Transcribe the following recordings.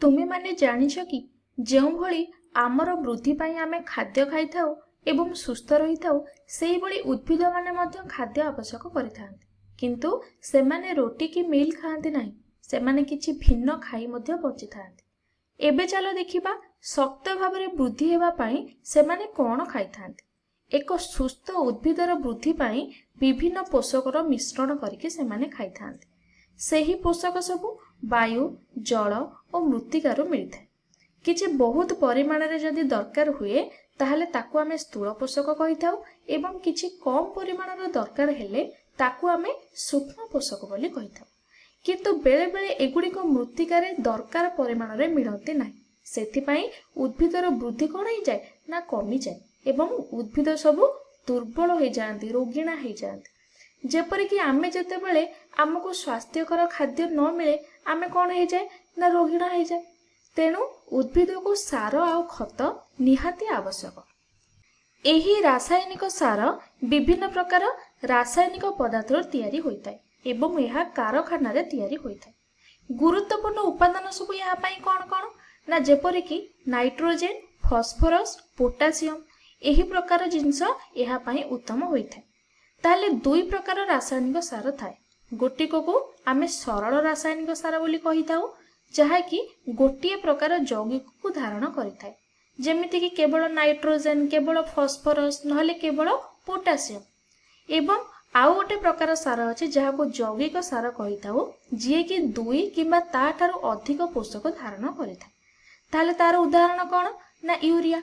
ତୁମେ ମାନେ ଜାଣିଛ କି ଯେଉଁଭଳି ଆମର ବୃଦ୍ଧି ପାଇଁ ଆମେ ଖାଦ୍ୟ ଖାଇଥାଉ ଏବଂ ସୁସ୍ଥ ରହିଥାଉ, ସେହିଭଳି ଉଦ୍ଭିଦମାନେ ମଧ୍ୟ ଖାଦ୍ୟ ଆବଶ୍ୟକ କରିଥାନ୍ତି। କିନ୍ତୁ ସେମାନେ ରୁଟି କି ମିଲ୍ ଖାଆନ୍ତି ନାହିଁ, ସେମାନେ କିଛି ଭିନ୍ନ ଖାଇ ମଧ୍ୟ ବଞ୍ଚିଥାନ୍ତି। ଏବେ ଚାଲ ଦେଖିବା ଶକ୍ତ ଭାବରେ ବୃଦ୍ଧି ହେବା ପାଇଁ ସେମାନେ କ'ଣ ଖାଇଥାନ୍ତି। ଏକ ସୁସ୍ଥ ଉଦ୍ଭିଦର ବୃଦ୍ଧି ପାଇଁ ବିଭିନ୍ନ ପୋଷକର ମିଶ୍ରଣ କରିକି ସେମାନେ ଖାଇଥାନ୍ତି। ସେହି ପୋଷକ ସବୁ ବାୟୁ, ଜଳ ଓ ମୃତ୍ତିକାରୁ ମିଳିଥାଏ। କିଛି ବହୁତ ପରିମାଣରେ ଯଦି ଦରକାର ହୁଏ ତାହେଲେ ତାକୁ ଆମେ ସ୍ଥୂଳ ପୋଷକ କହିଥାଉ ଏବଂ କିଛି କମ୍ ପରିମାଣର ଦରକାର ହେଲେ ତାକୁ ଆମେ ସୂକ୍ଷ୍ମ ପୋଷକ ବୋଲି କହିଥାଉ। କିନ୍ତୁ ବେଳେବେଳେ ଏଗୁଡ଼ିକ ମୃତ୍ତିକାରେ ଦରକାର ପରିମାଣରେ ମିଳନ୍ତି ନାହିଁ। ସେଥିପାଇଁ ଉଦ୍ଭିଦର ବୃଦ୍ଧି କ'ଣ ହେଇଯାଏ ନା କମିଯାଏ ଏବଂ ଉଦ୍ଭିଦ ସବୁ ଦୁର୍ବଳ ହେଇଯାଆନ୍ତି, ରୋଗୀଣା ହେଇଯାଆନ୍ତି। ଯେପରିକି ଆମେ ଯେତେବେଳେ ଆମକୁ ସ୍ୱାସ୍ଥ୍ୟକର ଖାଦ୍ୟ ନ ମିଳେ ଆମେ କ'ଣ ହେଇଯାଏ ନା ରୋଗୀଣା ହେଇଯାଏ। ତେଣୁ ଉଦ୍ଭିଦକୁ ସାର ଆଉ ଖତ ନିହାତି ଆବଶ୍ୟକ। ଏହି ରାସାୟନିକ ସାର ବିଭିନ୍ନ ପ୍ରକାର ରାସାୟନିକ ପଦାର୍ଥରୁ ତିଆରି ହୋଇଥାଏ ଏବଂ ଏହା କାରଖାନାରେ ତିଆରି ହୋଇଥାଏ। ଗୁରୁତ୍ୱପୂର୍ଣ୍ଣ ଉପାଦାନ ସବୁ ଏହା ପାଇଁ କ'ଣ କ'ଣ ନା ଯେପରିକି ନାଇଟ୍ରୋଜେନ, ଫସ୍ଫରସ୍, ପୋଟାସିୟମ୍ ଏହି ପ୍ରକାର ଜିନିଷ ଏହା ପାଇଁ ଉତ୍ତମ ହୋଇଥାଏ। ତାହେଲେ ଦୁଇ ପ୍ରକାର ରାସାୟନିକ ସାର ଥାଏ। ଗୋଟିକକୁ ଆମେ ସରଳ ରାସାୟନିକ ସାର ବୋଲି କହିଥାଉ, ଯାହାକି ଗୋଟିଏ ପ୍ରକାର ଯୌଗିକକୁ ଧାରଣ କରିଥାଏ, ଯେମିତିକି କେବଳ ନାଇଟ୍ରୋଜେନ, କେବଳ ଫସ୍ଫରସ୍, ନହେଲେ କେବଳ ପୋଟାସିୟମ୍। ଏବଂ ଆଉ ଗୋଟେ ପ୍ରକାର ସାର ଅଛି ଯାହାକୁ ଯୌଗିକ ସାର କହିଥାଉ, ଯିଏକି ଦୁଇ କିମ୍ବା ତାଠାରୁ ଅଧିକ ପୋଷକ ଧାରଣ କରିଥାଏ। ତାହେଲେ ତାର ଉଦାହରଣ କ'ଣ ନା ୟୁରିଆ।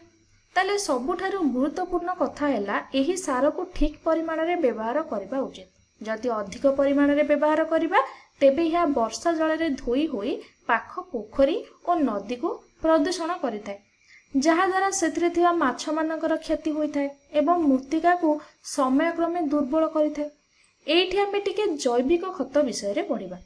ତାହେଲେ ସବୁଠାରୁ ଗୁରୁତ୍ୱପୂର୍ଣ୍ଣ କଥା ହେଲା ଏହି ସାରକୁ ଠିକ୍ ପରିମାଣରେ ବ୍ୟବହାର କରିବା ଉଚିତ। ଯଦି ଅଧିକ ପରିମାଣରେ ବ୍ୟବହାର କରିବା ତେବେ ଏହା ବର୍ଷା ଜଳରେ ଧୋଇ ହୋଇ ପାଖ ପୋଖରୀ ଓ ନଦୀକୁ ପ୍ରଦୂଷଣ କରିଥାଏ, ଯାହାଦ୍ୱାରା ସେଥିରେ ଥିବା ମାଛମାନଙ୍କର କ୍ଷତି ହୋଇଥାଏ ଏବଂ ମୃତ୍ତିକାକୁ ସମୟକ୍ରମେ ଦୁର୍ବଳ କରିଥାଏ। ଏଇଠି ଆମେ ଟିକେ ଜୈବିକ ଖତ ବିଷୟରେ ପଢ଼ିବା।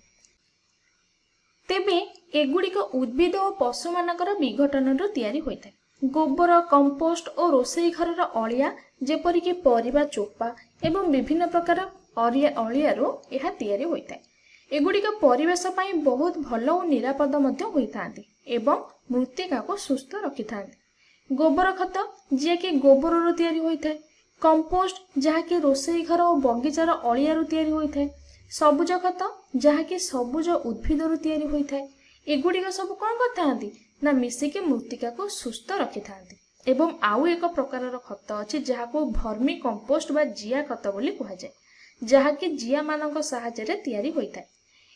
ତେବେ ଏଗୁଡ଼ିକ ଉଦ୍ଭିଦ ଓ ପଶୁମାନଙ୍କର ବିଘଟନରୁ ତିଆରି ହୋଇଥାଏ। ଗୋବର, କମ୍ପୋଷ୍ଟ ଓ ରୋଷେଇ ଘରର ଅଳିଆ, ଯେପରିକି ପରିବା ଚୋପା ଏବଂ ବିଭିନ୍ନ ପ୍ରକାର ଅଳିଆରୁ ଏହା ତିଆରି ହୋଇଥାଏ। ଏଗୁଡ଼ିକ ପରିବେଶ ପାଇଁ ବହୁତ ଭଲ ଓ ନିରାପଦ ମଧ୍ୟ ହୋଇଥାନ୍ତି ଏବଂ ମୃତ୍ତିକାକୁ ସୁସ୍ଥ ରଖିଥାନ୍ତି। ଗୋବର ଖତ, ଯିଏକି ଗୋବରରୁ ତିଆରି ହୋଇଥାଏ। କମ୍ପୋଷ୍ଟ, ଯାହାକି ରୋଷେଇ ଘର ଓ ବଗିଚାର ଅଳିଆରୁ ତିଆରି ହୋଇଥାଏ। ସବୁଜ ଖତ, ଯାହାକି ସବୁଜ ଉଦ୍ଭିଦରୁ ତିଆରି ହୋଇଥାଏ। ଏଗୁଡ଼ିକ ସବୁ କ'ଣ କରିଥାନ୍ତି ନା ମିଶିକି ମୃତ୍ତିକାକୁ ସୁସ୍ଥ ରଖିଥାନ୍ତି। ଏବଂ ଆଉ ଏକ ପ୍ରକାରର ଖତ ଅଛି ଯାହାକୁ ଭର୍ମି କମ୍ପୋଷ୍ଟ ବା ଜିଆ ଖତ ବୋଲି କୁହାଯାଏ, ଯାହାକି ଜିଆମାନଙ୍କ ସାହାଯ୍ୟରେ ତିଆରି ହୋଇଥାଏ।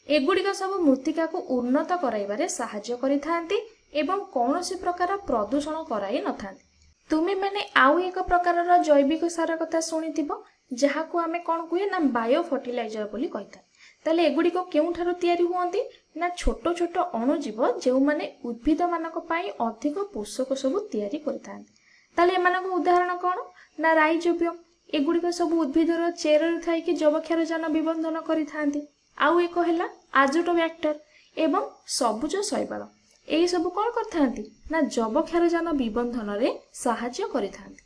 ଏଗୁଡ଼ିକ ସବୁ ମୃତ୍ତିକାକୁ ଉନ୍ନତ କରାଇବାରେ ସାହାଯ୍ୟ କରିଥାନ୍ତି ଏବଂ କୌଣସି ପ୍ରକାର ପ୍ରଦୂଷଣ କରାଇ ନଥାନ୍ତି। ତୁମେମାନେ ଆଉ ଏକ ପ୍ରକାରର ଜୈବିକ ସାର କଥା ଶୁଣିଥିବ, ଯାହାକୁ ଆମେ କ'ଣ କୁହେ ନା ବାୟୋ ଫର୍ଟିଲାଇଜର ବୋଲି କହିଥାଉ। ତାହେଲେ ଏଗୁଡ଼ିକ କେଉଁଠାରୁ ତିଆରି ହୁଅନ୍ତି ନା ଛୋଟ ଛୋଟ ଅଣୁଜୀବ ଯେଉଁମାନେ ଉଦ୍ଭିଦମାନଙ୍କ ପାଇଁ ଅଧିକ ପୋଷକ ସବୁ ତିଆରି କରିଥାନ୍ତି। ତାହେଲେ ଏମାନଙ୍କ ଉଦାହରଣ କ'ଣ ନା ରାଇଜୋବିୟମ୍। ଏଗୁଡ଼ିକ ସବୁ ଉଦ୍ଭିଦର ଚେରରେ ଥାଇକି ଯବକ୍ଷାରଜାନ ବିବନ୍ଧନ କରିଥାନ୍ତି। ଆଉ ଏକ ହେଲା ଆଜୋଟୋବ୍ୟାକ୍ଟର ଏବଂ ସବୁଜ ଶୈବାଳ। ଏହି ସବୁ କ'ଣ କରିଥାନ୍ତି ନା ଯବକ୍ଷାରଜାନ ବିବନ୍ଧନରେ ସାହାଯ୍ୟ କରିଥାନ୍ତି,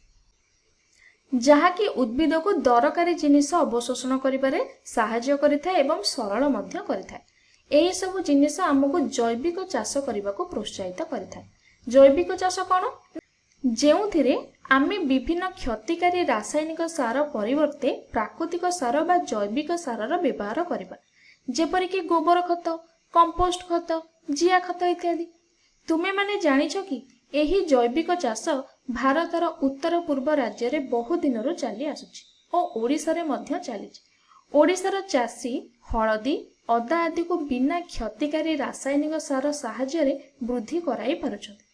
ଯାହାକି ଉଦ୍ଭିଦକୁ ଦରକାରୀ ଜିନିଷ ଅବଶୋଷଣ କରିବାରେ ସାହାଯ୍ୟ କରିଥାଏ ଏବଂ ସରଳ ମଧ୍ୟ କରିଥାଏ। ଏହିସବୁ ଜିନିଷ ଆମକୁ ଜୈବିକ ଚାଷ କରିବାକୁ ପ୍ରୋତ୍ସାହିତ କରିଥାଏ। ଜୈବିକ ଚାଷ କ'ଣ? ଯେଉଁଥିରେ ଆମେ ବିଭିନ୍ନ କ୍ଷତିକାରୀ ରାସାୟନିକ ସାର ପରିବର୍ତ୍ତେ ପ୍ରାକୃତିକ ସାର ବା ଜୈବିକ ସାରର ବ୍ୟବହାର କରିବା, ଯେପରିକି ଗୋବର ଖତ, କମ୍ପୋଷ୍ଟ ଖତ, ଜିଆ ଖତ ଇତ୍ୟାଦି। ତୁମେମାନେ ଜାଣିଛ କି ଏହି ଜୈବିକ ଚାଷ ଭାରତର ଉତ୍ତର ପୂର୍ବ ରାଜ୍ୟରେ ବହୁ ଦିନରୁ ଚାଲି ଆସୁଛି ଓ ଓଡ଼ିଶାରେ ମଧ୍ୟ ଚାଲିଛି। ଓଡ଼ିଶାର ଚାଷୀ ହଳଦୀ, ଅଦା ଆଦିକୁ ବିନା କ୍ଷତିକାରୀ ରାସାୟନିକ ସାର ସାହାଯ୍ୟରେ ବୃଦ୍ଧି କରାଇ ପାରୁଛନ୍ତି।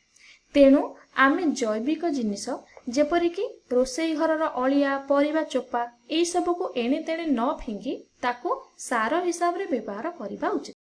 ତେଣୁ ଆମେ ଜୈବିକ ଜିନିଷ ଯେପରିକି ରୋଷେଇ ଘରର ଅଳିଆ, ପରିବା ଚୋପା ଏହିସବୁକୁ ଏଣେତେଣେ ନ ଫିଙ୍ଗି ତାକୁ ସାର ହିସାବରେ ବ୍ୟବହାର କରିବା ଉଚିତ।